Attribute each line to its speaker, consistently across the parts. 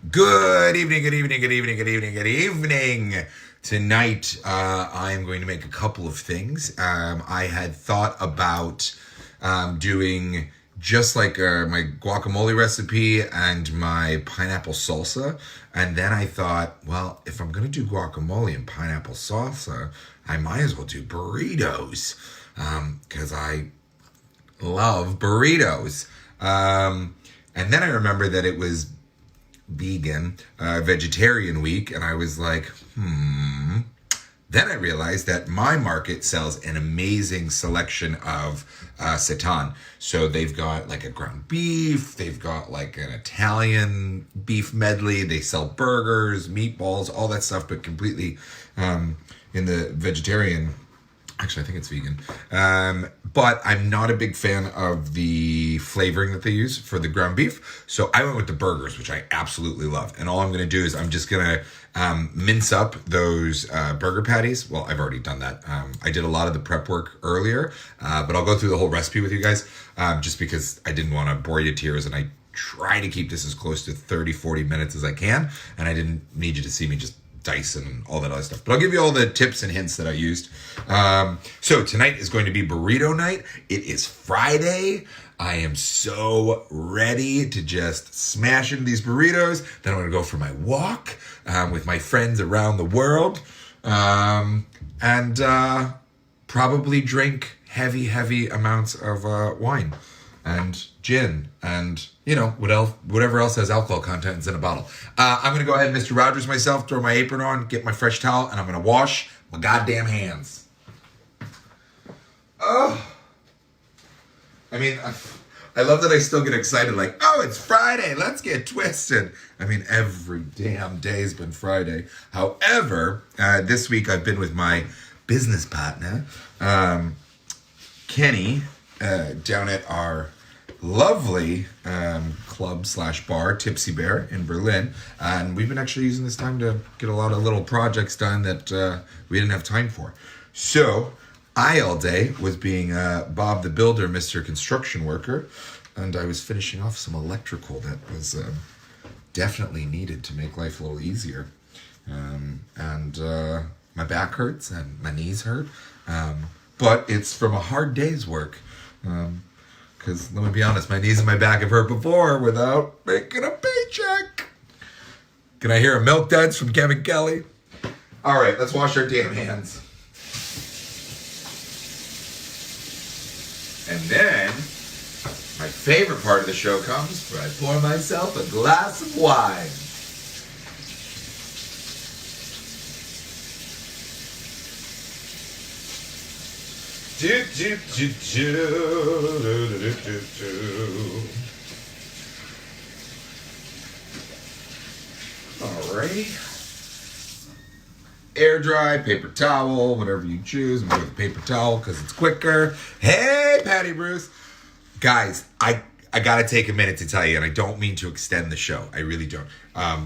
Speaker 1: Good evening, good evening, good evening, good evening, good evening. Tonight, I am going to make a couple of things. I had thought about doing just like my guacamole recipe and my pineapple salsa. And then I thought, well, if I'm going to do guacamole and pineapple salsa, I might as well do burritos because I love burritos. And then I remember that it was vegan, vegetarian week, and I was like, Then I realized that my market sells an amazing selection of seitan. So they've got like a ground beef, they've got like an Italian beef medley, they sell burgers, meatballs, all that stuff, but completely in the vegetarian. Actually, I think it's vegan. But I'm not a big fan of the flavoring that they use for the ground beef. So I went with the burgers, which I absolutely love. And all I'm going to do is I'm just going to mince up those burger patties. Well, I've already done that. I did a lot of the prep work earlier, but I'll go through the whole recipe with you guys just because I didn't want to bore you to tears. And I try to keep this as close to 30, 40 minutes as I can. And I didn't need you to see me just dice and all that other stuff. But I'll give you all the tips and hints that I used. So tonight is going to be burrito night. It is Friday. I am so ready to just smash into these burritos. Then I'm going to go for my walk with my friends around the world. And probably drink heavy amounts of wine and gin and, you know, whatever else has alcohol content is in a bottle. I'm going to go ahead and Mr. Rogers myself, throw my apron on, get my fresh towel, and I'm going to wash my goddamn hands. Oh. I mean, I love that I still get excited like, oh, it's Friday, let's get twisted. I mean, every damn day's been Friday. However, this week I've been with my business partner, Kenny, down at our lovely club/bar, Tipsy Bear in Berlin. And we've been actually using this time to get a lot of little projects done that we didn't have time for. So I all day was being Bob the Builder, Mr. Construction Worker, and I was finishing off some electrical that was definitely needed to make life a little easier. And my back hurts and my knees hurt, but it's from a hard day's work. Because let me be honest, my knees and my back have hurt before without making a paycheck. Can I hear a milk duds from Kevin Kelly? All right, let's wash our damn hands. And then, my favorite part of the show comes where I pour myself a glass of wine. Alrighty. Air dry, paper towel, whatever you choose. I'm going with a paper towel because it's quicker. Hey, Patty Bruce. Guys, I got to take a minute to tell you, and I don't mean to extend the show. I really don't.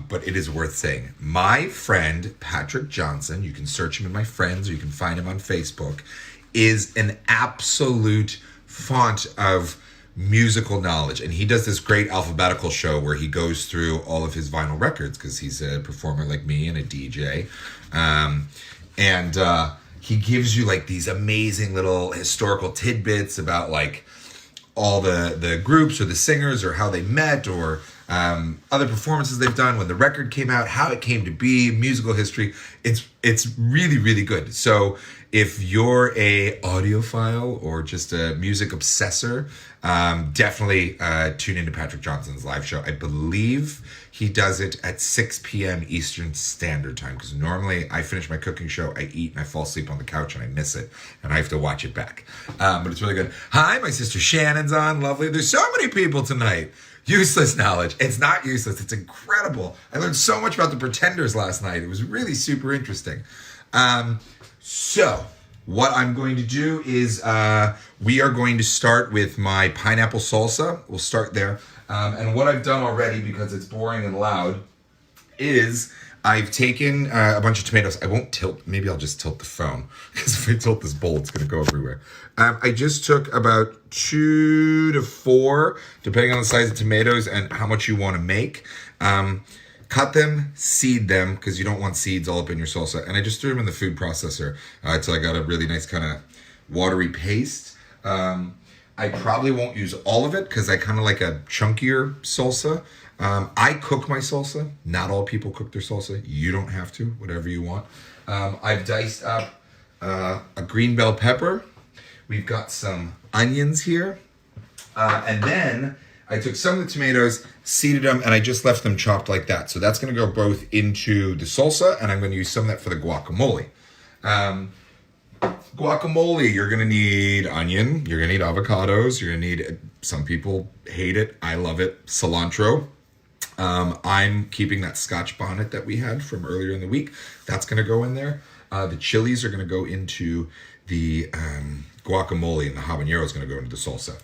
Speaker 1: But it is worth saying. My friend, Patrick Johnson, you can search him in my friends or you can find him on Facebook, is an absolute font of musical knowledge. And he does this great alphabetical show where he goes through all of his vinyl records because he's a performer like me and a DJ. And he gives you like these amazing little historical tidbits about like all the groups or the singers or how they met or other performances they've done when the record came out, how it came to be, musical history. It's really, really good. So if you're a audiophile or just a music obsessor, definitely tune into Patrick Johnson's live show. I believe he does it at 6 p.m. Eastern Standard Time because normally I finish my cooking show, I eat, and I fall asleep on the couch and I miss it and I have to watch it back. But it's really good. Hi, my sister Shannon's on. Lovely. There's so many people tonight. Useless knowledge. It's not useless. It's incredible. I learned so much about the Pretenders last night. It was really super interesting. So what I'm going to do is we are going to start with my pineapple salsa. We'll start there. And what I've done already, because it's boring and loud, is I've taken a bunch of tomatoes. I won't tilt. Maybe I'll just tilt the phone because if I tilt this bowl, it's going to go everywhere. I just took about 2 to 4, depending on the size of tomatoes and how much you want to make. cut them, seed them, because you don't want seeds all up in your salsa. And I just threw them in the food processor until I got a really nice kind of watery paste. I probably won't use all of it because I kind of like a chunkier salsa. I cook my salsa. Not all people cook their salsa. You don't have to, whatever you want. I've diced up a green bell pepper. We've got some onions here. And then I took some of the tomatoes, seeded them, and I just left them chopped like that. So that's going to go both into the salsa, and I'm going to use some of that for the guacamole. Guacamole, you're going to need onion, you're going to need avocados, you're going to need, some people hate it, I love it, cilantro. I'm keeping that Scotch bonnet that we had from earlier in the week. That's going to go in there. The chilies are going to go into the guacamole, and the habanero is going to go into the salsa.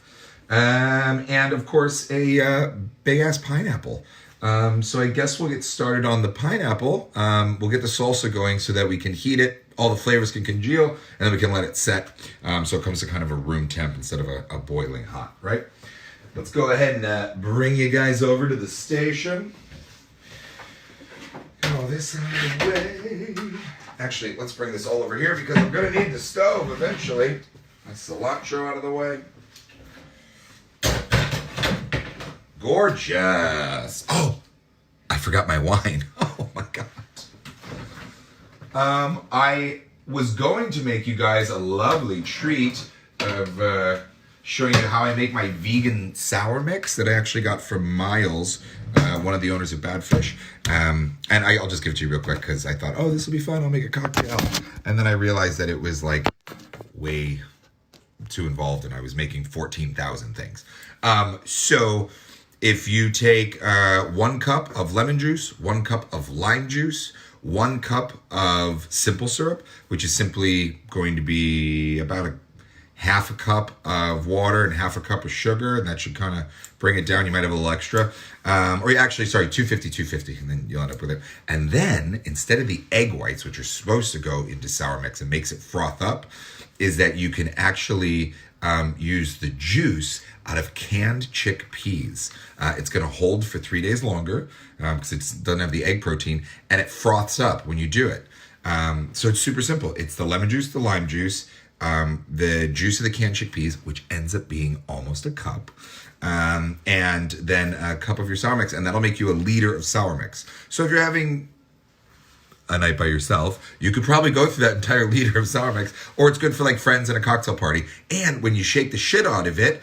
Speaker 1: And of course, a big ass pineapple. So I guess we'll get started on the pineapple. We'll get the salsa going so that we can heat it. All the flavors can congeal, and then we can let it set. So it comes to kind of a room temp instead of a boiling hot, right? Let's go ahead and bring you guys over to the station. Go this way. Actually, let's bring this all over here because I'm going to need the stove eventually. My cilantro out of the way. Gorgeous. Oh, I forgot my wine. Oh my God. I was going to make you guys a lovely treat of showing you how I make my vegan sour mix that I actually got from Miles, one of the owners of Badfish. And I'll just give it to you real quick because I thought, oh, this will be fun. I'll make a cocktail. And then I realized that it was like way too involved and I was making 14,000 things. So if you take 1 cup of lemon juice, 1 cup of lime juice, 1 cup of simple syrup, which is simply going to be about a half a cup of water and half a cup of sugar, and that should kind of bring it down. You might have a little extra. Or actually, sorry, 250, and then you'll end up with it. And then, instead of the egg whites, which are supposed to go into sour mix and makes it froth up, is that you can actually use the juice out of canned chickpeas. It's going to hold for 3 days longer because it doesn't have the egg protein, and it froths up when you do it. So it's super simple. It's the lemon juice, the lime juice, the juice of the canned chickpeas, which ends up being almost a cup, and then a cup of your sour mix, and that'll make you a liter of sour mix. So if you're having a night by yourself, you could probably go through that entire liter of sour mix, or it's good for like friends at a cocktail party. And when you shake the shit out of it,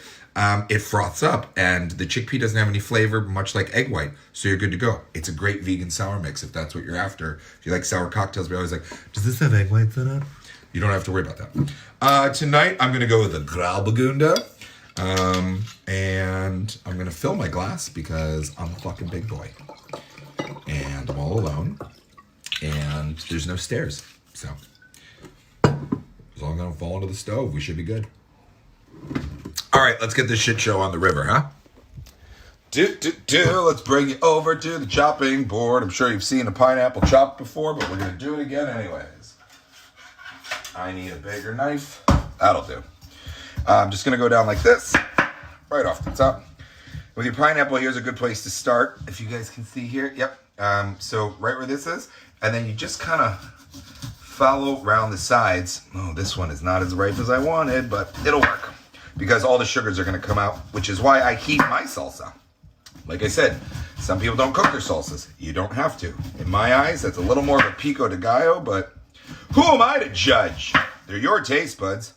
Speaker 1: it froths up, and the chickpea doesn't have any flavor, much like egg white, so you're good to go. It's a great vegan sour mix if that's what you're after. If you like sour cocktails, we're always like, does this have egg whites in it? You don't have to worry about that. Tonight, I'm going to go with a Grauburgunder, and I'm going to fill my glass because I'm a fucking big boy, and I'm all alone, and there's no stairs, so as long as I don't fall into the stove, we should be good. All right, let's get this shit show on the river, huh? Let's bring you over to the chopping board. I'm sure you've seen a pineapple chopped before, but we're going to do it again anyways. I need a bigger knife. That'll do. I'm just going to go down like this, right off the top. With your pineapple, here's a good place to start. If you guys can see here. Yep. So right where this is. And then you just kind of follow around the sides. Oh, this one is not as ripe as I wanted, but it'll work. Because all the sugars are going to come out, which is why I heat my salsa. Like I said, some people don't cook their salsas. You don't have to. In my eyes, that's a little more of a pico de gallo, but who am I to judge? They're your taste buds.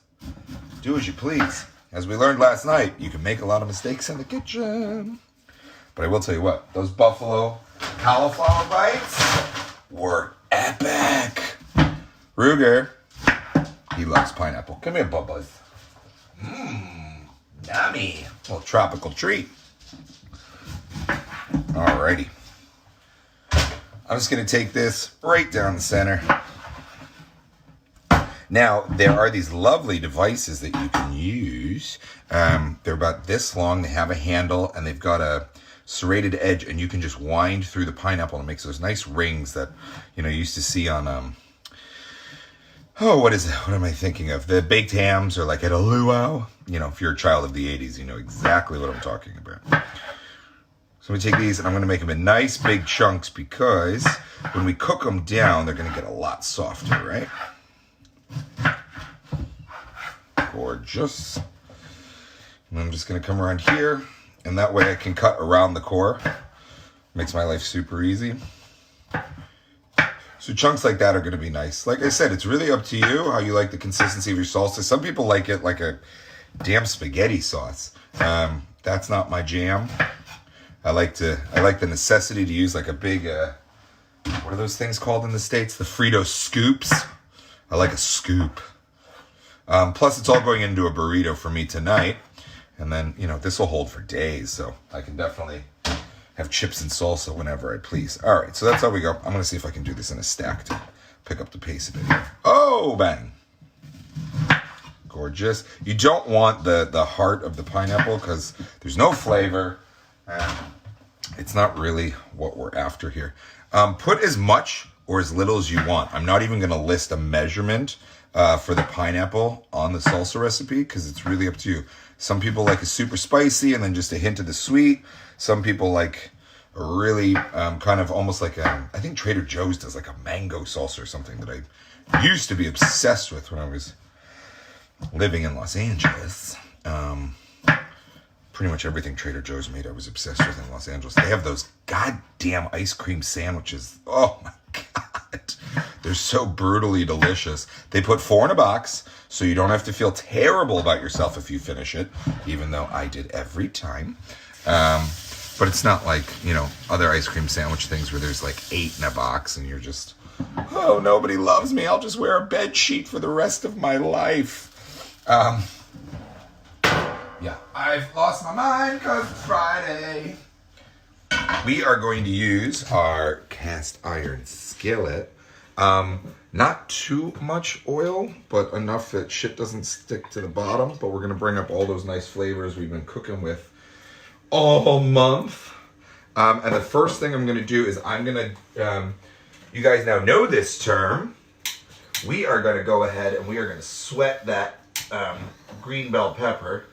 Speaker 1: Do as you please. As we learned last night, you can make a lot of mistakes in the kitchen. But I will tell you what, those buffalo cauliflower bites were epic. Ruger, he loves pineapple. Come here, Bubba's. Yummy. A little tropical treat. Alrighty. I'm just going to take this right down the center. Now, there are these lovely devices that you can use. They're about this long. They have a handle, and they've got a serrated edge, and you can just wind through the pineapple and it makes those nice rings that, you know, you used to see on, what is it? What am I thinking of? The baked hams, or like at a luau. You know, if you're a child of the 80s, you know exactly what I'm talking about. So we take these and I'm going to make them in nice big chunks because when we cook them down, they're going to get a lot softer, right? Gorgeous. And I'm just going to come around here, and that way I can cut around the core. Makes my life super easy. So chunks like that are going to be nice. Like I said, it's really up to you how you like the consistency of your salsa. Some people like it like a damn spaghetti sauce. That's not my jam. I like the necessity to use like a big, what are those things called in the States? The Frito scoops. I like a scoop. Plus it's all going into a burrito for me tonight. And then, you know, this will hold for days. So I can definitely have chips and salsa whenever I please. All right, so that's how we go. I'm going to see if I can do this in a stack to pick up the pace a bit here. Oh, bang. Gorgeous. You don't want the heart of the pineapple because there's no flavor. It's not really what we're after here. Put as much or as little as you want. I'm not even going to list a measurement for the pineapple on the salsa recipe because it's really up to you. Some people like it super spicy and then just a hint of the sweet. Some people like a really kind of almost like I think Trader Joe's does like a mango salsa or something that I used to be obsessed with when I was living in Los Angeles. Pretty much everything Trader Joe's made I was obsessed with in Los Angeles. They have those goddamn ice cream sandwiches. Oh my God. They're so brutally delicious. They put 4 in a box, so you don't have to feel terrible about yourself if you finish it, even though I did every time. But it's not like, you know, other ice cream sandwich things where there's like 8 in a box and you're just, oh, nobody loves me. I'll just wear a bed sheet for the rest of my life. Yeah, I've lost my mind because it's Friday. We are going to use our cast iron skillet. Not too much oil, but enough that shit doesn't stick to the bottom. But we're going to bring up all those nice flavors we've been cooking with all month. And the first thing I'm going to do is I'm going to, you guys now know this term. We are going to go ahead and we are going to sweat that green bell pepper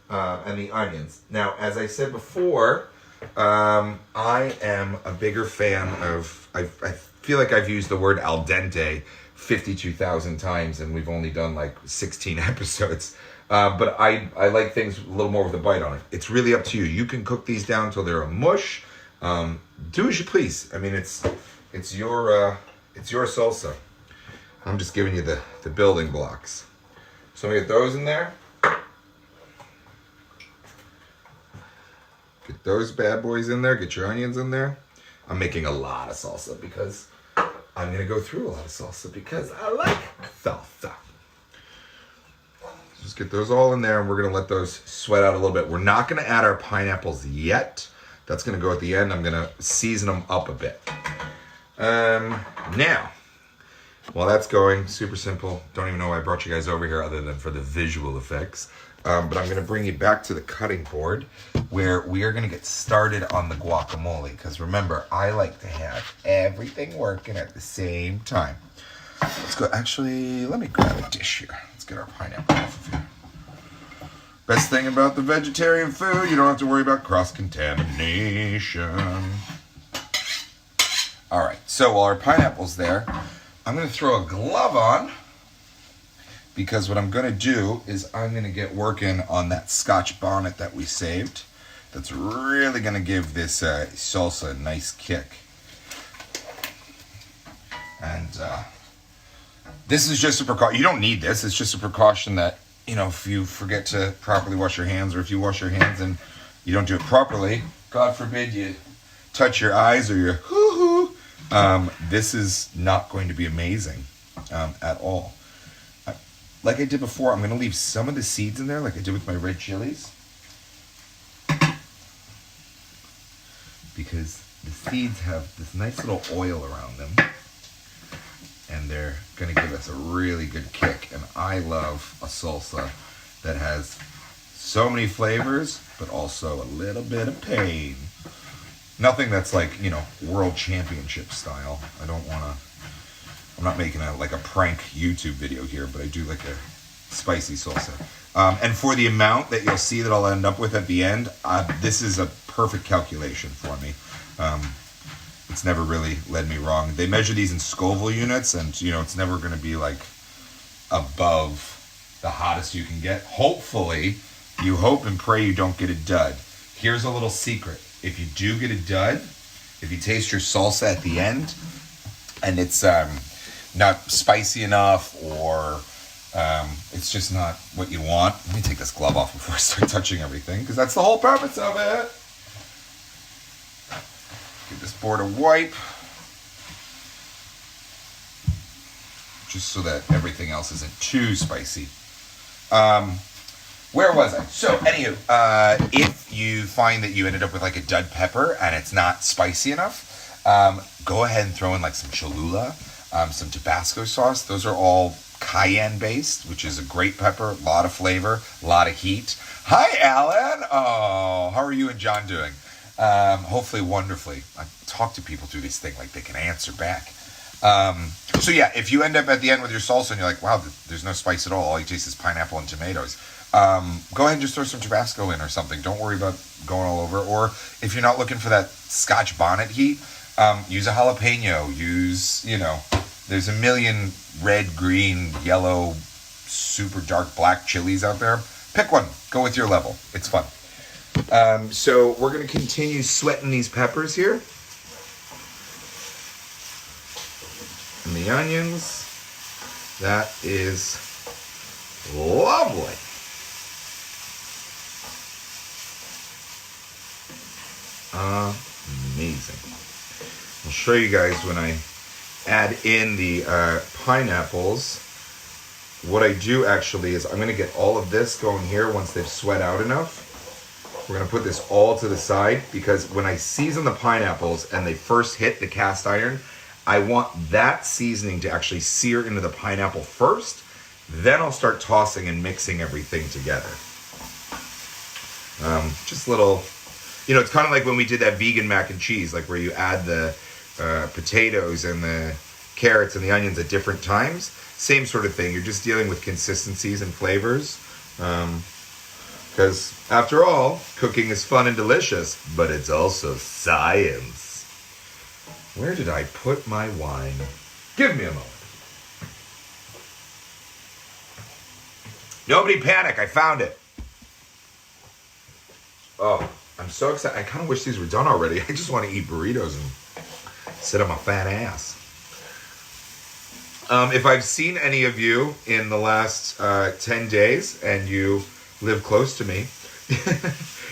Speaker 1: and the onions. Now, as I said before, I am a bigger fan of, I feel like I've used the word al dente 52,000 times and we've only done like 16 episodes. But I like things a little more with a bite on it. It's really up to you. You can cook these down until they're a mush. Do as you please. I mean, it's your salsa. I'm just giving you the building blocks. So we get those in there. Get those bad boys in there. Get your onions in there. I'm making a lot of salsa because I'm going to go through a lot of salsa because I like salsa. Just get those all in there and we're going to let those sweat out a little bit. We're not going to add our pineapples yet. That's going to go at the end. I'm going to season them up a bit. Now, while that's going, super simple. Don't even know why I brought you guys over here other than for the visual effects. But I'm going to bring you back to the cutting board where we are going to get started on the guacamole. Because remember, I like to have everything working at the same time. Let's go. Actually, let me grab a dish here. Let's get our pineapple off of here. Best thing about the vegetarian food, you don't have to worry about cross-contamination. All right, so while our pineapple's there, I'm going to throw a glove on because what I'm going to do is I'm going to get working on that Scotch bonnet that we saved. That's really going to give this salsa a nice kick. And this is just a precaution. You don't need this. It's just a precaution that, you know, if you forget to properly wash your hands or if you wash your hands and you don't do it properly, God forbid you touch your eyes or your hoo-hoo, this is not going to be amazing at all. Like I did before, I'm going to leave some of the seeds in there like I did with my red chilies. Because the seeds have this nice little oil around them. And they're going to give us a really good kick. And I love a salsa that has so many flavors, but also a little bit of pain. Nothing that's like, you know, world championship style. I'm not making a prank YouTube video here, but I do like a spicy salsa. And for the amount that you'll see that I'll end up with at the end, this is perfect calculation for me. It's never really led me wrong. They measure these in Scoville units, and you know it's never going to be like above the hottest you can get. Hopefully, you hope and pray you don't get a dud. Here's a little secret. If you do get a dud, if you taste your salsa at the end and it's not spicy enough or it's just not what you want. Let me take this glove off before I start touching everything, because that's the whole purpose of it. Give this board a wipe, just so that everything else isn't too spicy. Where was I? So, anywho, if you find that you ended up with like a dud pepper and it's not spicy enough, go ahead and throw in like some Cholula, some Tabasco sauce. Those are all cayenne based, which is a great pepper, a lot of flavor, a lot of heat. Hi, Alan. Oh, how are you and John doing? Hopefully wonderfully. I talk to people through this thing like they can answer back. So yeah, if you end up at the end with your salsa and you're like, wow, there's no spice at all you taste is pineapple and tomatoes, go ahead and just throw some Tabasco in or something. Don't worry about going all over. Or if you're not looking for that Scotch bonnet heat, use a jalapeno. Use, there's a million red, green, yellow, super dark black chilies out there. Pick one. Go with your level. It's fun. So we're going to continue sweating these peppers here. And the onions. That is lovely. Amazing. I'll show you guys when I add in the pineapples. What I do actually is I'm going to get all of this going here once they've sweat out enough. We're going to put this all to the side, because when I season the pineapples and they first hit the cast iron, I want that seasoning to actually sear into the pineapple first. Then I'll start tossing and mixing everything together. Just little, it's kind of like when we did that vegan mac and cheese, like where you add the potatoes and the carrots and the onions at different times. Same sort of thing. You're just dealing with consistencies and flavors. Because after all, cooking is fun and delicious, but it's also science. Where did I put my wine? Give me a moment. Nobody panic, I found it. Oh, I'm so excited. I kind of wish these were done already. I just want to eat burritos and sit on my fat ass. If I've seen any of you in the last 10 days and you live close to me,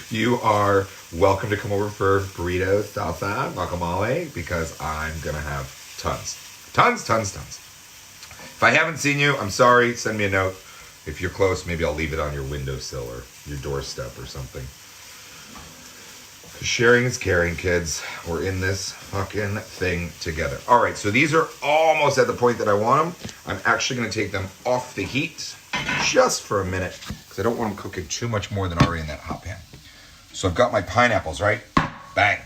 Speaker 1: you are welcome to come over for burritos, salsa, guacamole, because I'm going to have tons. Tons. If I haven't seen you, I'm sorry. Send me a note. If you're close, maybe I'll leave it on your windowsill or your doorstep or something. Sharing is caring, kids. We're in this fucking thing together. All right, so these are almost at the point that I want them. I'm actually going to take them off the heat just for a minute, because I don't want them cooking too much more than already in that hot pan. So I've got my pineapples, right? Bang.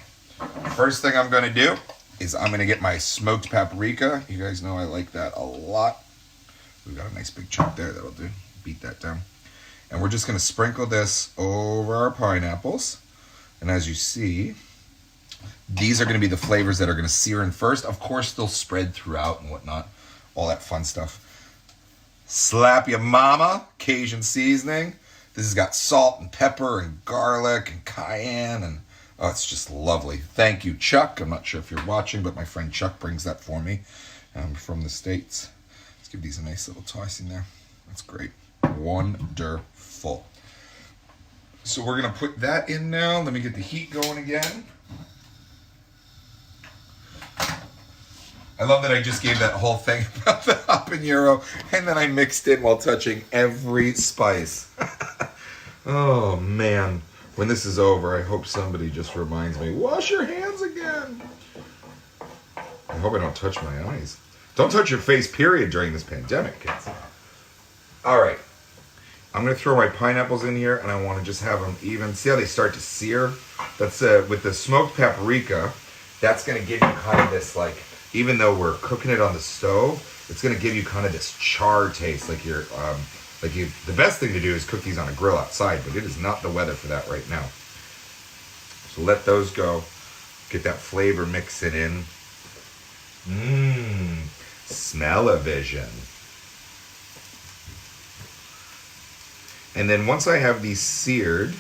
Speaker 1: First thing I'm going to do is I'm going to get my smoked paprika. You guys know I like that a lot. We've got a nice big chunk there. That'll do. Beat that down. And we're just going to sprinkle this over our pineapples. And as you see, these are going to be the flavors that are going to sear in first. Of course, they'll spread throughout and whatnot. All that fun stuff. Slap your mama, Cajun seasoning. This has got salt and pepper and garlic and cayenne. And oh, it's just lovely. Thank you, Chuck. I'm not sure if you're watching, but my friend Chuck brings that for me from the States. Let's give these a nice little toss in there. That's great. Wonderful. So we're going to put that in now. Let me get the heat going again. I love that I just gave that whole thing about the habanero, and then I mixed in while touching every spice. Oh, man. When this is over, I hope somebody just reminds me, wash your hands again. I hope I don't touch my eyes. Don't touch your face, period, during this pandemic, kids. All right. I'm going to throw my pineapples in here, and I want to just have them even. See how they start to sear? That's with the smoked paprika, that's going to give you kind of this, like, even though we're cooking it on the stove, it's going to give you kind of this char taste. Like the best thing to do is cook these on a grill outside, but it is not the weather for that right now. So let those go. Get that flavor mixing in. Smell-o-vision. And then once I have these seared,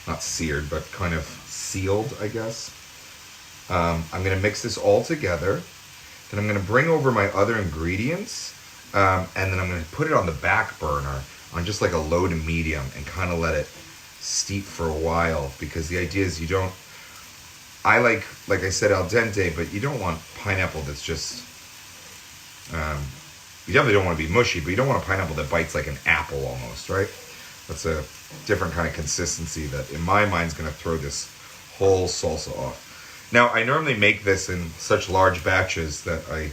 Speaker 1: not seared, but kind of sealed, I guess, I'm going to mix this all together. Then I'm going to bring over my other ingredients, and then I'm going to put it on the back burner on just like a low to medium and kind of let it steep for a while, because the idea is I like I said, al dente, but you don't want pineapple that's just, you definitely don't want to be mushy, but you don't want a pineapple that bites like an apple almost, right? That's a different kind of consistency that in my mind is going to throw this whole salsa off. Now, I normally make this in such large batches that I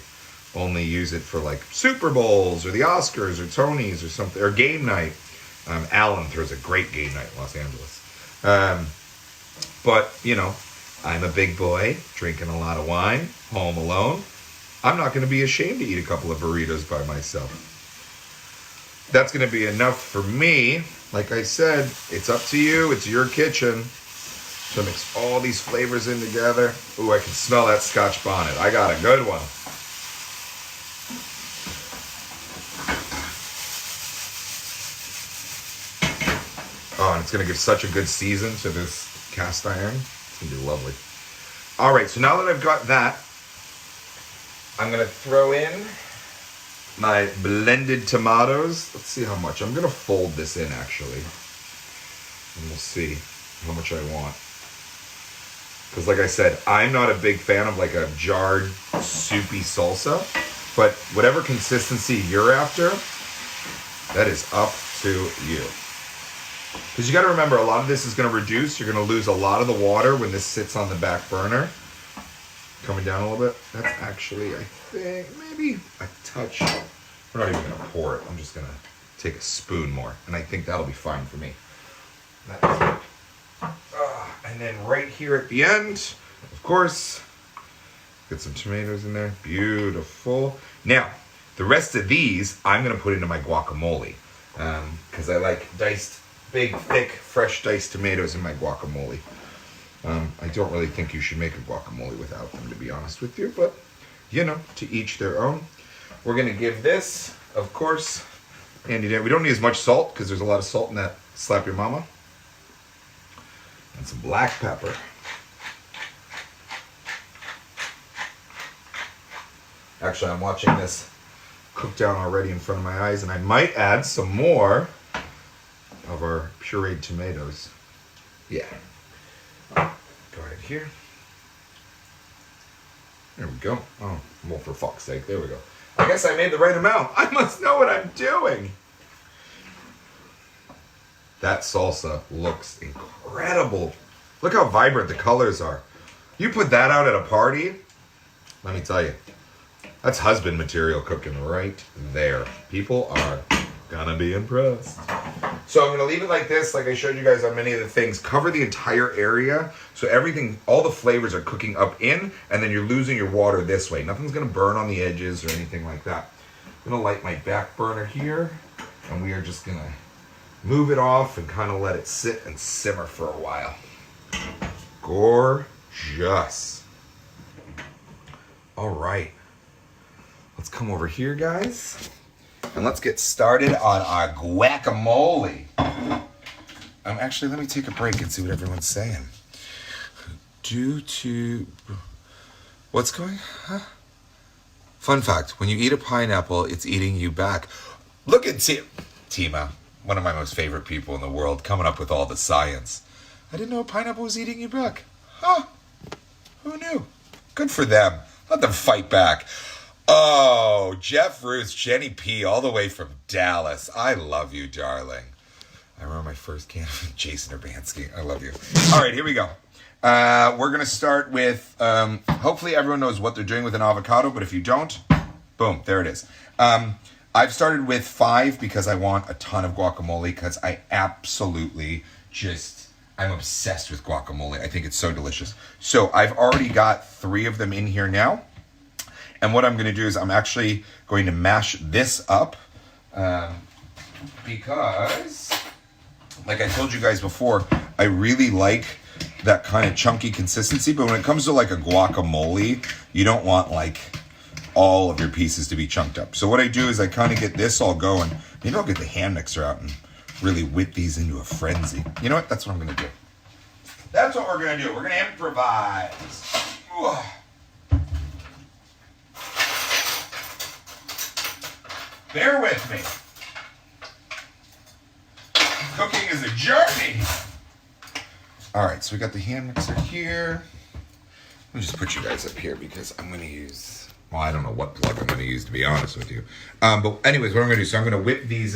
Speaker 1: only use it for like Super Bowls or the Oscars or Tonys or something, or game night. Alan throws a great game night in Los Angeles. But, you know, I'm a big boy, drinking a lot of wine, home alone. I'm not going to be ashamed to eat a couple of burritos by myself. That's going to be enough for me. Like I said, it's up to you. It's your kitchen. So mix all these flavors in together. Ooh, I can smell that Scotch bonnet. I got a good one. Oh, and it's going to give such a good season to this cast iron. It's going to be lovely. All right, so now that I've got that, I'm going to throw in my blended tomatoes. Let's see how much. I'm going to fold this in, actually. And we'll see how much I want. Because like I said, I'm not a big fan of like a jarred, soupy salsa. But whatever consistency you're after, that is up to you. Because you got to remember, a lot of this is going to reduce. You're going to lose a lot of the water when this sits on the back burner. Coming down a little bit. That's actually, I think, maybe a touch. We're not even going to pour it. I'm just going to take a spoon more. And I think that'll be fine for me. That is it. And then right here at the end, of course, get some tomatoes in there. Beautiful. Now, the rest of these, I'm going to put into my guacamole. Because I like diced, big, thick, fresh diced tomatoes in my guacamole. I don't really think you should make a guacamole without them, to be honest with you. But, you know, to each their own. We're going to give this, of course, we don't need as much salt because there's a lot of salt in that Slap Your Mama. And some black pepper. Actually, I'm watching this cook down already in front of my eyes, and I might add some more of our pureed tomatoes. Yeah. Go ahead here. There we go. Oh, well, for fuck's sake. There we go. I guess I made the right amount. I must know what I'm doing. That salsa looks incredible. Look how vibrant the colors are. You put that out at a party, let me tell you, that's husband material cooking right there. People are gonna be impressed. So I'm gonna leave it like this, like I showed you guys on many of the things. Cover the entire area, so everything, all the flavors are cooking up in, and then you're losing your water this way. Nothing's gonna burn on the edges or anything like that. I'm gonna light my back burner here, and we are just gonna move it off and kind of let it sit and simmer for a while. Gorgeous. All right. Let's come over here, guys. And let's get started on our guacamole. Actually, let me take a break and see what everyone's saying. What's going on? Fun fact, when you eat a pineapple, it's eating you back. Look at Tima. One of my most favorite people in the world, coming up with all the science. I didn't know a pineapple was eating you back. Huh? Who knew? Good for them. Let them fight back. Oh, Jeff Ruth, Jenny P, all the way from Dallas. I love you, darling. I remember my first can of Jason Urbanski. I love you. All right, here we go. We're going to start with, hopefully everyone knows what they're doing with an avocado, but if you don't, boom, there it is. I've started with 5 because I want a ton of guacamole because I absolutely I'm obsessed with guacamole. I think it's so delicious. So I've already got 3 of them in here now. And what I'm going to do is I'm actually going to mash this up because, like I told you guys before, I really like that kind of chunky consistency. But when it comes to like a guacamole, you don't want like all of your pieces to be chunked up. So what I do is I kind of get this all going. Maybe I'll get the hand mixer out and really whip these into a frenzy. You know what? That's what I'm going to do. That's what we're going to do. We're going to improvise. Ooh. Bear with me. Cooking is a journey. All right, so we got the hand mixer here. Let me just put you guys up here because I'm going to use, well, I don't know what plug I'm going to use, to be honest with you. But anyways, what I'm going to do, so I'm going to whip these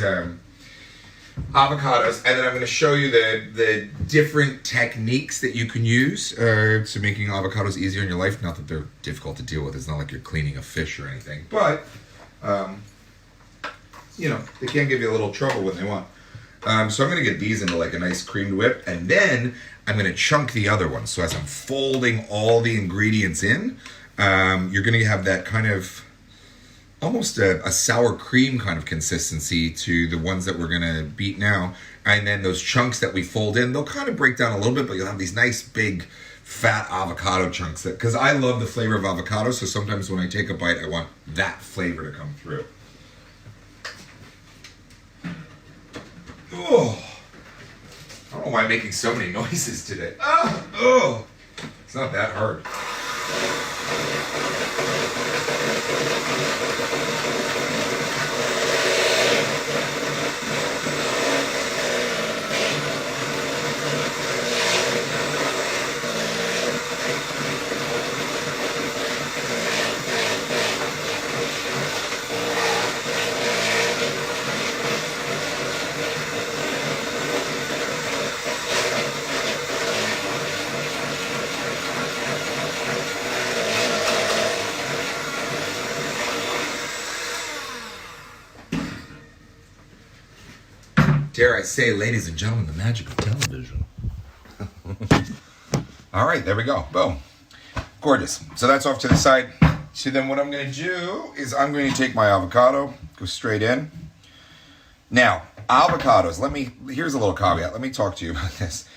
Speaker 1: avocados, and then I'm going to show you the different techniques that you can use to making avocados easier in your life. Not that they're difficult to deal with. It's not like you're cleaning a fish or anything. But, you know, they can give you a little trouble when they want. So I'm going to get these into like a nice creamed whip, and then I'm going to chunk the other ones. So as I'm folding all the ingredients in, you're going to have that kind of almost a sour cream kind of consistency to the ones that we're going to beat now. And then those chunks that we fold in, they'll kind of break down a little bit, but you'll have these nice big fat avocado chunks. Because I love the flavor of avocado, so sometimes when I take a bite, I want that flavor to come through. Oh, I don't know why I'm making so many noises today. Oh, it's not that hard. Dare I say, ladies and gentlemen, the magic of television. All right, there we go. Boom. Gorgeous. So that's off to the side. So then what I'm going to do is I'm going to take my avocado, go straight in. Now, avocados, here's a little caveat. Let me talk to you about this.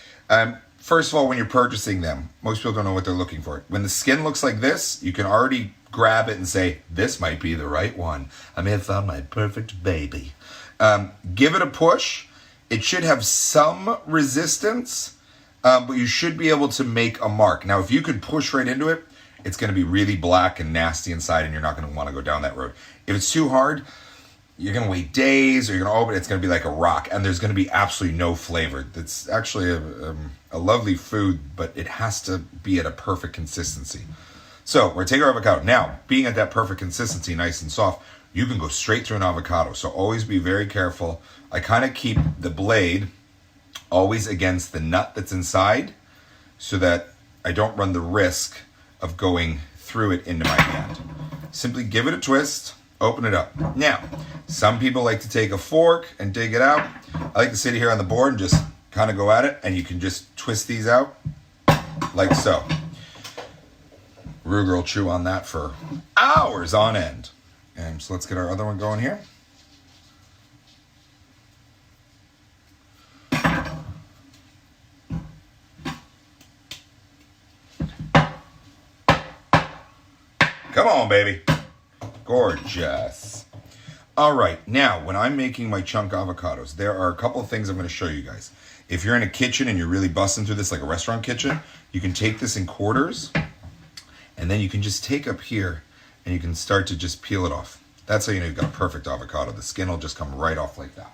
Speaker 1: First of all, when you're purchasing them, most people don't know what they're looking for. When the skin looks like this, you can already grab it and say, this might be the right one. I may have found my perfect baby. Give it a push. It should have some resistance, but you should be able to make a mark. Now, if you could push right into it, it's going to be really black and nasty inside, and you're not going to want to go down that road. If it's too hard, you're going to wait days, or you're going to open it, it's going to be like a rock, and there's going to be absolutely no flavor. It's actually a lovely food, but it has to be at a perfect consistency. So we're going to take our avocado. Now, being at that perfect consistency, nice and soft, you can go straight through an avocado. So always be very careful. I kind of keep the blade always against the nut that's inside so that I don't run the risk of going through it into my hand. Simply give it a twist, open it up. Now, some people like to take a fork and dig it out. I like to sit here on the board and just kind of go at it, and you can just twist these out like so. Ruger will chew on that for hours on end. And so let's get our other one going here. Come on, baby. Gorgeous. All right, now when I'm making my chunk avocados, there are a couple of things I'm going to show you guys. If you're in a kitchen and you're really busting through this like a restaurant kitchen, you can take this in quarters, and then you can just take up here and you can start to just peel it off. That's how you know you've got a perfect avocado. The skin will just come right off like that.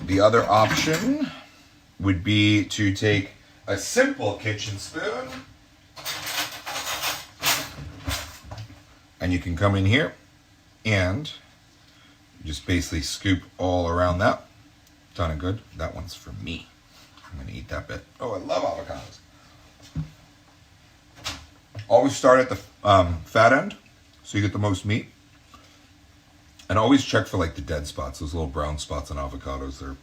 Speaker 1: The other option would be to take a simple kitchen spoon, and you can come in here and just basically scoop all around that. Done it good. That one's for me. I'm going to eat that bit. Oh, I love avocados. Always start at the fat end so you get the most meat. And always check for like the dead spots, those little brown spots on avocados.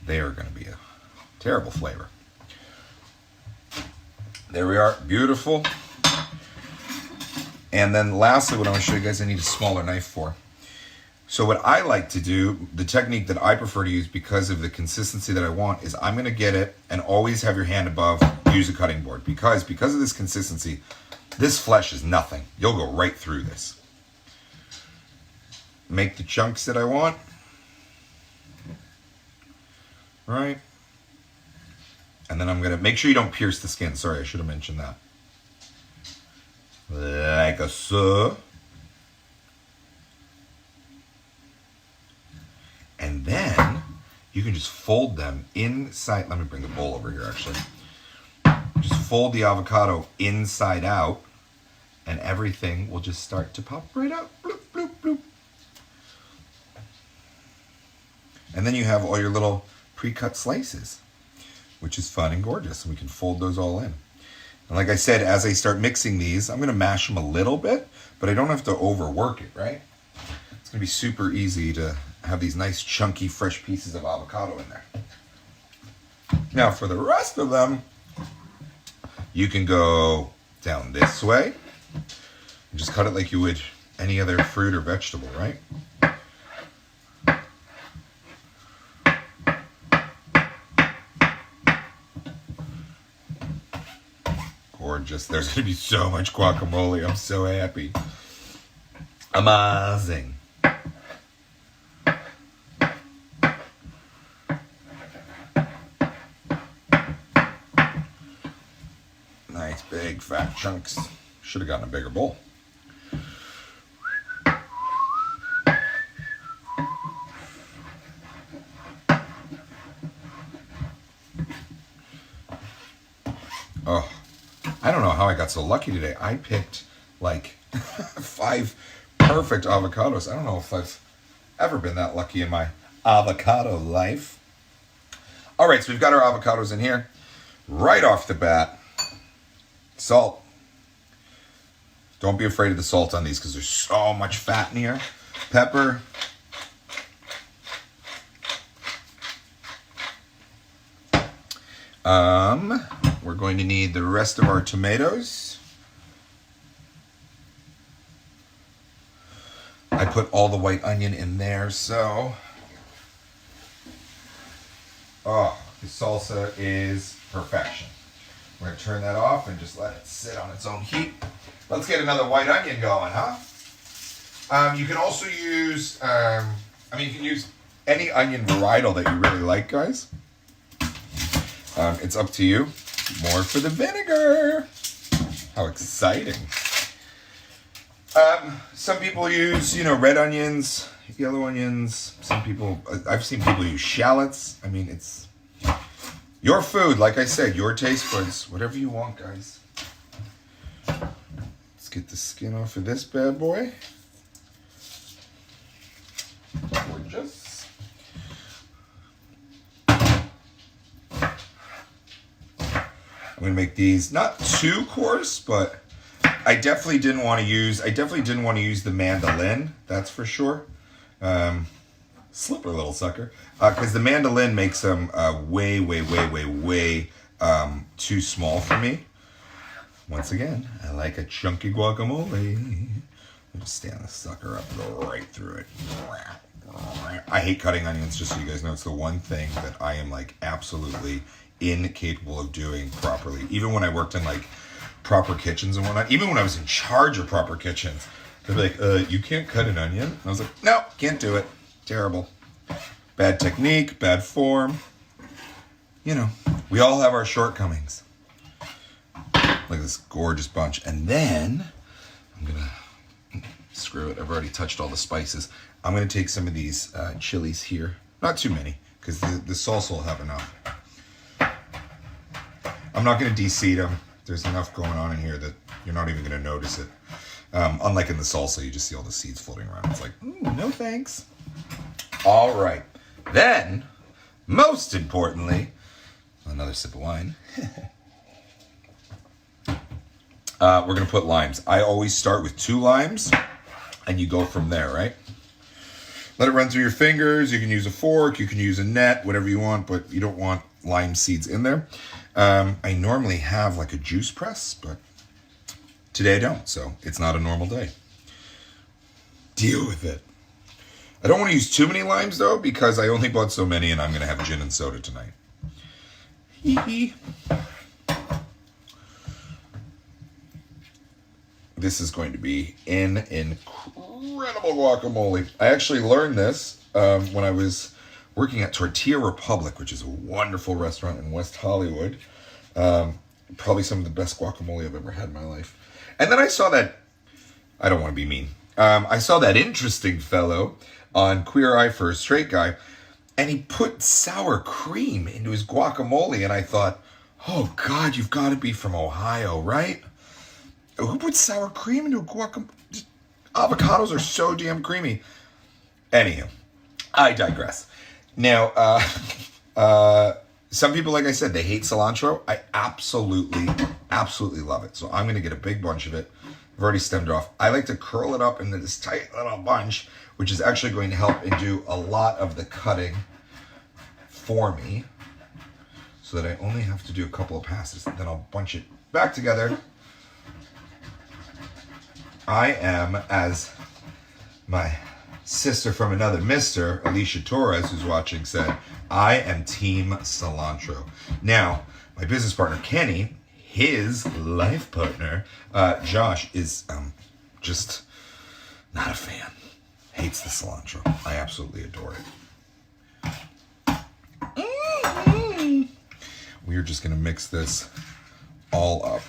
Speaker 1: They are going to be a terrible flavor. There we are, beautiful. And then lastly, what I want to show you guys, I need a smaller knife for. So what I like to do, the technique that I prefer to use because of the consistency that I want, is I'm going to get it and always have your hand above, use a cutting board. Because of this consistency, this flesh is nothing. You'll go right through this. Make the chunks that I want. Right? And then I'm going to make sure you don't pierce the skin. Sorry, I should have mentioned that. Like a so. And then you can just fold them inside. Let me bring the bowl over here, actually. Just fold the avocado inside out, and everything will just start to pop right out. Bloop, bloop, bloop. And then you have all your little pre-cut slices, which is fun and gorgeous. And we can fold those all in. And like I said, as I start mixing these, I'm going to mash them a little bit, but I don't have to overwork it, right? It's going to be super easy to have these nice chunky fresh pieces of avocado in there. Now for the rest of them, you can go down this way and just cut it like you would any other fruit or vegetable, right? Gorgeous. There's going to be so much guacamole. I'm so happy. Amazing. Nice big fat chunks. Should have gotten a bigger bowl. Oh, I don't know how I got so lucky today. I picked like 5 perfect avocados. I don't know if I've ever been that lucky in my avocado life. All right, so we've got our avocados in here. Right off the bat, salt. Don't be afraid of the salt on these because there's so much fat in here. Pepper. We're going to need the rest of our tomatoes. I put all the white onion in there, so... Oh, the salsa is perfection. We're going to turn that off and just let it sit on its own heat. Let's get another white onion going, huh? You can also use, you can use any onion varietal that you really like, guys. It's up to you. More for the vinegar. How exciting. Some people use, red onions, yellow onions. I've seen people use shallots. I mean, it's your food. Like I said, your taste buds. Whatever you want, guys. Let's get the skin off of this bad boy. Gorgeous. I'm going to make these not too coarse, but I definitely didn't want to use the mandolin, that's for sure. Slipper little sucker. Because the mandolin makes them way too small for me. Once again, I like a chunky guacamole. I'll just stand this sucker up and go right through it. I hate cutting onions, just so you guys know. It's the one thing that I am like absolutely incapable of doing properly. Even when I worked in like proper kitchens and whatnot, even when I was in charge of proper kitchens, they'd be like, you can't cut an onion. And I was like, no, can't do it. Terrible. Bad technique, bad form. We all have our shortcomings. Look at this gorgeous bunch. And then I'm gonna screw it. I've already touched all the spices. I'm gonna take some of these chilies here. Not too many, because the salsa will have enough. I'm not going to de-seed them. There's enough going on in here that you're not even going to notice it. Unlike in the salsa, you just see all the seeds floating around. It's like, no thanks. All right. Then, most importantly, another sip of wine. We're going to put limes. I always start with 2 limes, and you go from there, right? Let it run through your fingers. You can use a fork. You can use a net, whatever you want, but you don't want lime seeds in there. I normally have like a juice press, but today I don't, so it's not a normal day. Deal with it. I don't want to use too many limes, though, because I only bought so many, and I'm going to have gin and soda tonight. Hee. This is going to be an incredible guacamole. I actually learned this when I was working at Tortilla Republic, which is a wonderful restaurant in West Hollywood. Probably some of the best guacamole I've ever had in my life. And then I saw that, I don't want to be mean, I saw that interesting fellow on Queer Eye for a Straight Guy, and he put sour cream into his guacamole, and I thought, oh God, you've got to be from Ohio, right? Who puts sour cream into a guacamole? Avocados are so damn creamy. Anywho, I digress. Now, some people, like I said, they hate cilantro. I absolutely love it. So I'm going to get a big bunch of it. I've already stemmed off. I like to curl it up into this tight little bunch, which is actually going to help and do a lot of the cutting for me, so that I only have to do a couple of passes. Then I'll bunch it back together. I am, as my sister from another mister, Alicia Torres, who's watching, said, I am team cilantro. Now, my business partner, Kenny, his life partner, Josh, is just not a fan. Hates the cilantro. I absolutely adore it. Mm-hmm. We're just going to mix this all up.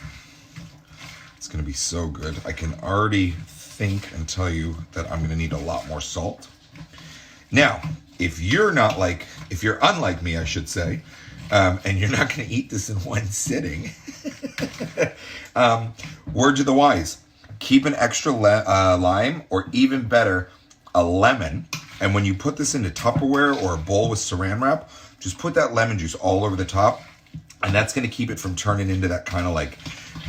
Speaker 1: It's going to be so good. I can already think and tell you that I'm going to need a lot more salt. Now, if you're unlike me, I should say, and you're not going to eat this in one sitting, word to the wise, keep an extra lime, or even better, a lemon. And when you put this into Tupperware or a bowl with saran wrap, just put that lemon juice all over the top, and that's going to keep it from turning into that kind of like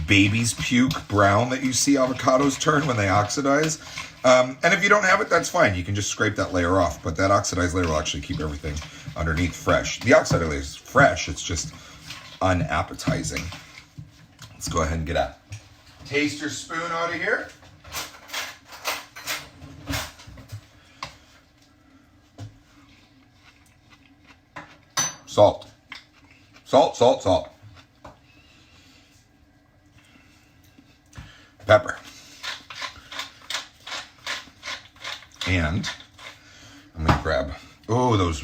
Speaker 1: baby's puke brown that you see avocados turn when they oxidize. And if you don't have it, that's fine. You can just scrape that layer off, but that oxidized layer will actually keep everything underneath fresh. The oxidized layer is fresh, it's just unappetizing. Let's go ahead and get a taster spoon out of here. Salt. Salt, salt, salt. Pepper. And I'm going to grab, those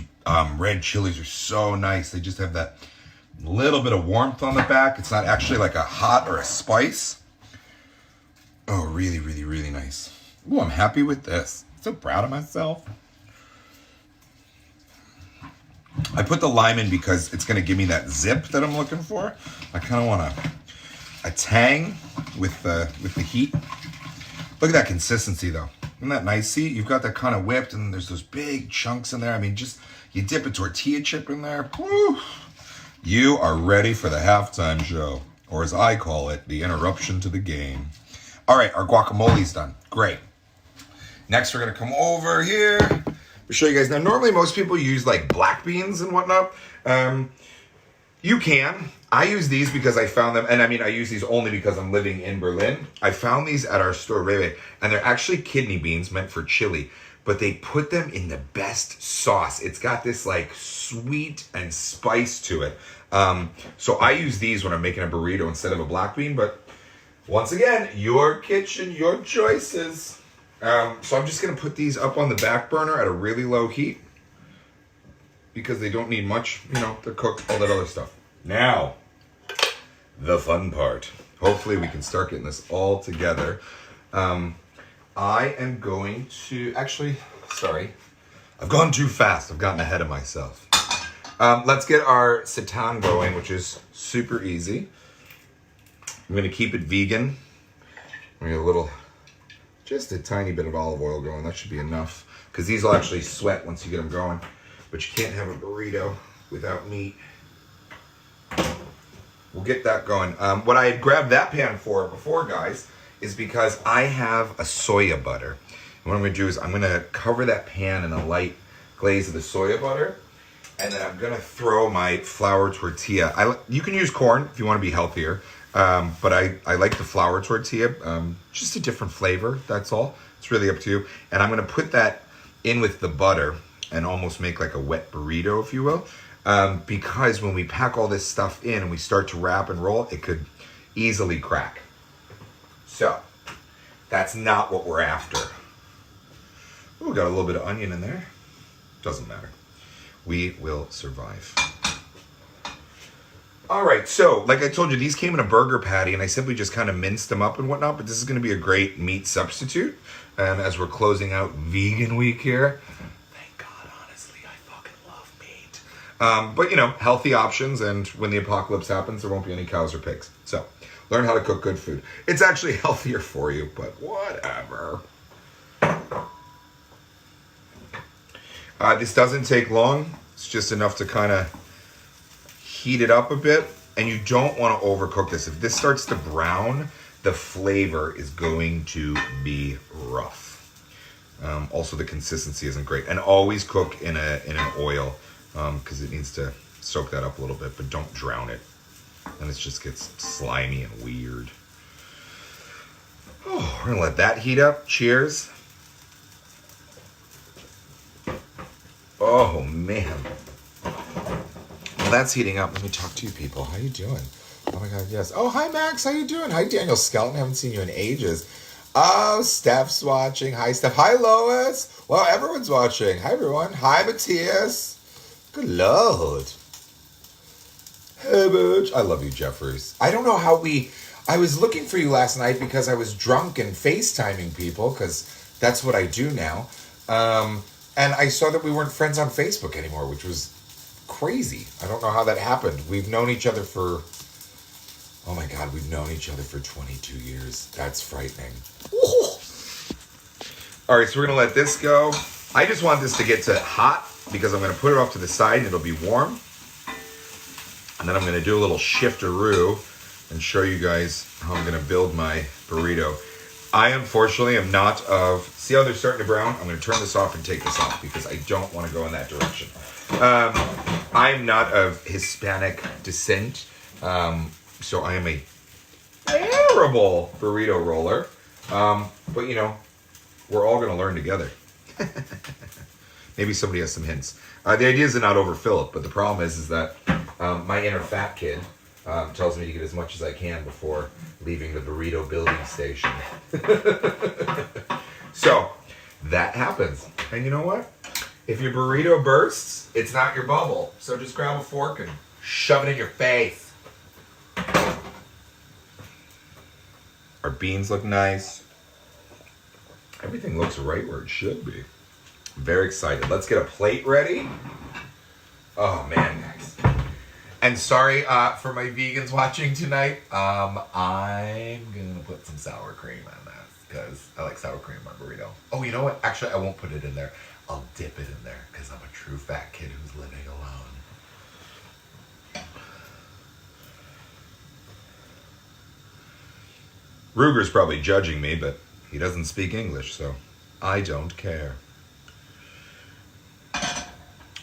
Speaker 1: red chilies are so nice. They just have that little bit of warmth on the back. It's not actually like a hot or a spice. Oh, really, really, really nice. Oh, I'm happy with this. So proud of myself. I put the lime in because it's going to give me that zip that I'm looking for. I kind of want a tang with the heat. Look at that consistency, though. Isn't that nice? See, you've got that kind of whipped, and there's those big chunks in there. I mean, just you dip a tortilla chip in there. Woo! You are ready for the halftime show, or as I call it, the interruption to the game. All right, our guacamole's done. Great. Next, we're going to come over here. I'll show you guys. Now, normally most people use like black beans and whatnot. You can. I use these because I found them, and I mean, I use these only because I'm living in Berlin. I found these at our store, Rebe, and they're actually kidney beans meant for chili, but they put them in the best sauce. It's got this like sweet and spice to it. So I use these when I'm making a burrito instead of a black bean, but once again, your kitchen, your choices. So I'm just going to put these up on the back burner at a really low heat because they don't need much, to cook all that other stuff. Now, the fun part. Hopefully we can start getting this all together. I am going to, I've gone too fast. I've gotten ahead of myself. Let's get our seitan going, which is super easy. I'm going to keep it vegan. I'm going to get just a tiny bit of olive oil going. That should be enough, because these will actually sweat once you get them going. But you can't have a burrito without meat. We'll get that going. What I had grabbed that pan for before, guys, is because I have a soya butter. And what I'm going to do is I'm going to cover that pan in a light glaze of the soya butter. And then I'm going to throw my flour tortilla. You can use corn if you want to be healthier. But I like the flour tortilla. Just a different flavor, that's all. It's really up to you. And I'm going to put that in with the butter and almost make like a wet burrito, if you will. Because when we pack all this stuff in and we start to wrap and roll, it could easily crack. So, that's not what we're after. Ooh, got a little bit of onion in there. Doesn't matter. We will survive. All right, so like I told you, these came in a burger patty, and I simply just kind of minced them up and whatnot, but this is going to be a great meat substitute. As we're closing out vegan week here. Thank God, honestly, I fucking love meat. But, you know, healthy options, and when the apocalypse happens, there won't be any cows or pigs. So, learn how to cook good food. It's actually healthier for you, but whatever. This doesn't take long. It's just enough to kind of heat it up a bit, and you don't want to overcook this. If this starts to brown, the flavor is going to be rough. Also, the consistency isn't great, and always cook in an oil because it needs to soak that up a little bit, but don't drown it, and it just gets slimy and weird. Oh, we're gonna let that heat up. Cheers. Oh man. Well, that's heating up. Let me talk to you people. How you doing? Oh my God, yes. Oh, hi Max. How you doing? Hi Daniel Skelton. Haven't seen you in ages. Oh, Steph's watching. Hi Steph. Hi Lois. Well, everyone's watching. Hi everyone. Hi Matthias. Good Lord. Hey bitch. I love you, Jeffries. I don't know how I was looking for you last night because I was drunk and FaceTiming people because that's what I do now. And I saw that we weren't friends on Facebook anymore, which was crazy. I don't know how that happened. We've known each other for, oh my God, we've known each other for 22 years. That's frightening. Ooh. All right, so we're going to let this go. I just want this to get to hot because I'm going to put it off to the side and it'll be warm. And then I'm going to do a little shifteroo and show you guys how I'm going to build my burrito. I unfortunately am not of, see how they're starting to brown? I'm going to turn this off and take this off because I don't want to go in that direction. I'm not of Hispanic descent, so I am a terrible burrito roller. But you know, we're all going to learn together. Maybe somebody has some hints. The idea is to not overfill it, but the problem is that my inner fat kid tells me to get as much as I can before leaving the burrito building station. So, that happens. And you know what? If your burrito bursts, it's not your bubble. So just grab a fork and shove it in your face. Our beans look nice. Everything looks right where it should be. I'm very excited. Let's get a plate ready. Oh, man, guys. And sorry for my vegans watching tonight. I'm going to put some sour cream on that because I like sour cream in my burrito. Oh, you know what? Actually, I won't put it in there. I'll dip it in there because I'm a true fat kid who's living alone. Ruger's probably judging me, but he doesn't speak English, so I don't care.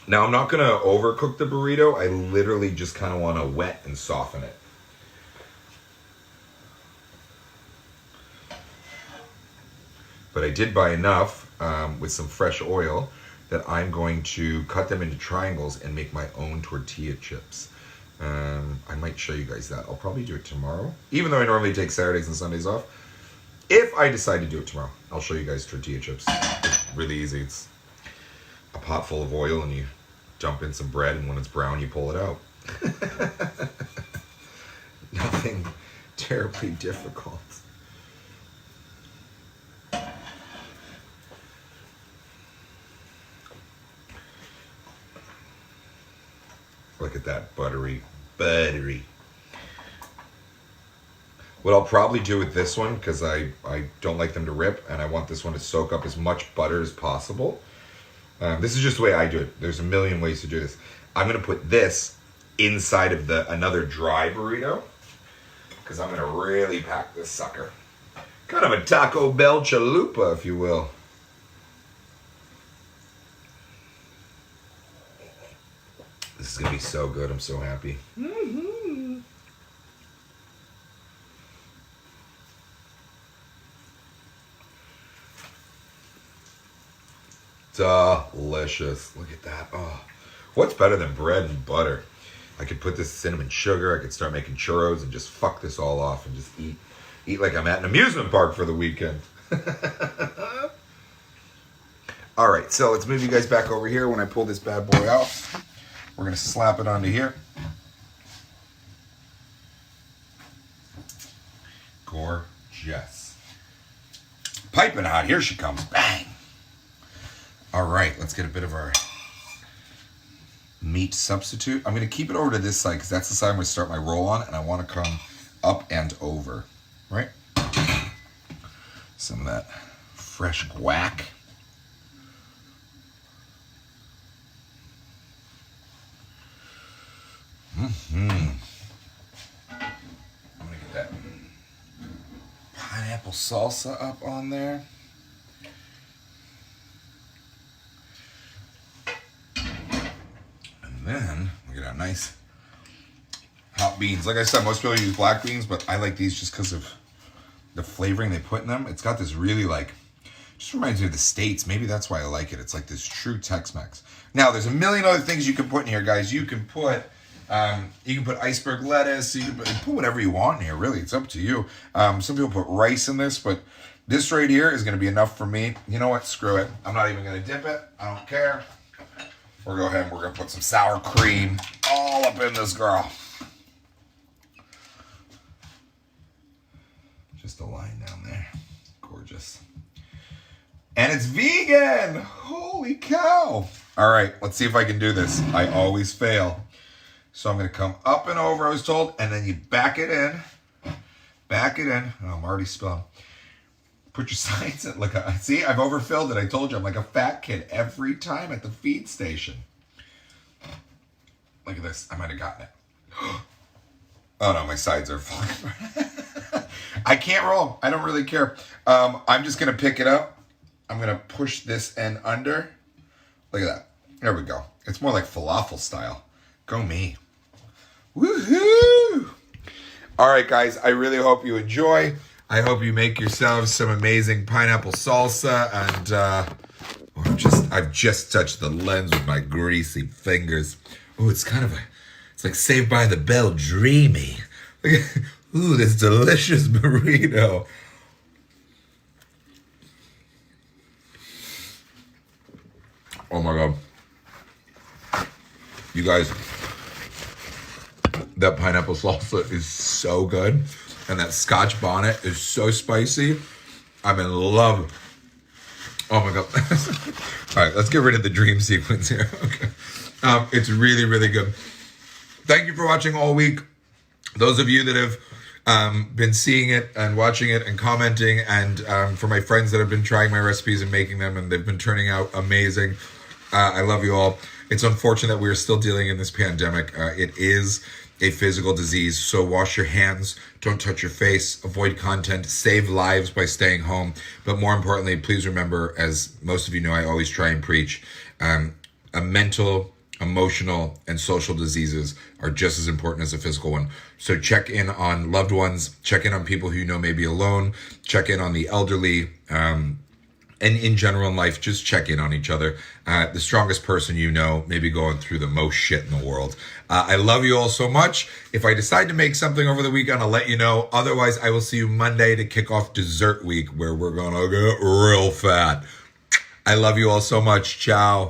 Speaker 1: Now, I'm not going to overcook the burrito. I literally just kind of want to wet and soften it. But I did buy enough with some fresh oil that I'm going to cut them into triangles and make my own tortilla chips. I might show you guys that. I'll probably do it tomorrow. Even though I normally take Saturdays and Sundays off. If I decide to do it tomorrow, I'll show you guys tortilla chips. It's really easy. It's a pot full of oil and you dump in some bread, and when it's brown, you pull it out. Nothing terribly difficult. Look at that, buttery. What I'll probably do with this one, because I don't like them to rip, and I want this one to soak up as much butter as possible. This is just the way I do it. There's a million ways to do this. I'm going to put this inside of another dry burrito, because I'm going to really pack this sucker. Kind of a Taco Bell chalupa, if you will. This is going to be so good. I'm so happy. Mm-hmm. Delicious. Look at that. Oh, what's better than bread and butter? I could put this cinnamon sugar. I could start making churros and just fuck this all off and just eat like I'm at an amusement park for the weekend. All right, so let's move you guys back over here. When I pull this bad boy out, we're gonna slap it onto here. Gorgeous. Piping hot. Here she comes. Bang. All right, let's get a bit of our meat substitute. I'm going to keep it over to this side because that's the side I'm going to start my roll on, and I want to come up and over, right? Some of that fresh guac. I'm going to get that pineapple salsa up on there. Then we get our nice hot beans. Like I said, most people use black beans, but I like these just because of the flavoring they put in them. It's got this really just reminds me of the States. Maybe that's why I like it. It's like this true Tex-Mex. Now, there's a million other things you can put in here, guys. You can put iceberg lettuce. You can put whatever you want in here, really. It's up to you. Some people put rice in this, but this right here is going to be enough for me. You know what? Screw it. I'm not even going to dip it. I don't care. We're going to go ahead and we're going to put some sour cream all up in this girl. Just a line down there. Gorgeous. And it's vegan. Holy cow. All right, let's see if I can do this. I always fail. So I'm going to come up and over, I was told, and then you back it in. Back it in. Oh, I'm already spilling. Put your sides in. Look, see, I've overfilled it. I told you, I'm like a fat kid every time at the feed station. Look at this. I might have gotten it. Oh, no, my sides are falling. I can't roll. I don't really care. I'm just going to pick it up. I'm going to push this end under. Look at that. There we go. It's more like falafel style. Go me. Woohoo! All right, guys. I really hope you enjoy. I hope you make yourselves some amazing pineapple salsa, and I've just touched the lens with my greasy fingers. Oh, it's like Saved by the Bell dreamy. Ooh, this delicious burrito. Oh my God. You guys, that pineapple salsa is so good. And that Scotch bonnet is so spicy. I'm in love. Oh my God. All right, let's get rid of the dream sequence here. Okay. It's really, really good. Thank you for watching all week. Those of you that have been seeing it and watching it and commenting, and for my friends that have been trying my recipes and making them, and they've been turning out amazing. I love you all. It's unfortunate that we are still dealing in this pandemic. It is a physical disease, so wash your hands, don't touch your face, avoid content, save lives by staying home. But more importantly, please remember, as most of you know, I always try and preach, a mental, emotional, and social diseases are just as important as a physical one. So check in on loved ones, check in on people who you know may be alone, check in on the elderly, and in general in life, just check in on each other. The strongest person you know may be going through the most shit in the world. I love you all so much. If I decide to make something over the weekend, I'll let you know. Otherwise, I will see you Monday to kick off dessert week, where we're going to get real fat. I love you all so much. Ciao.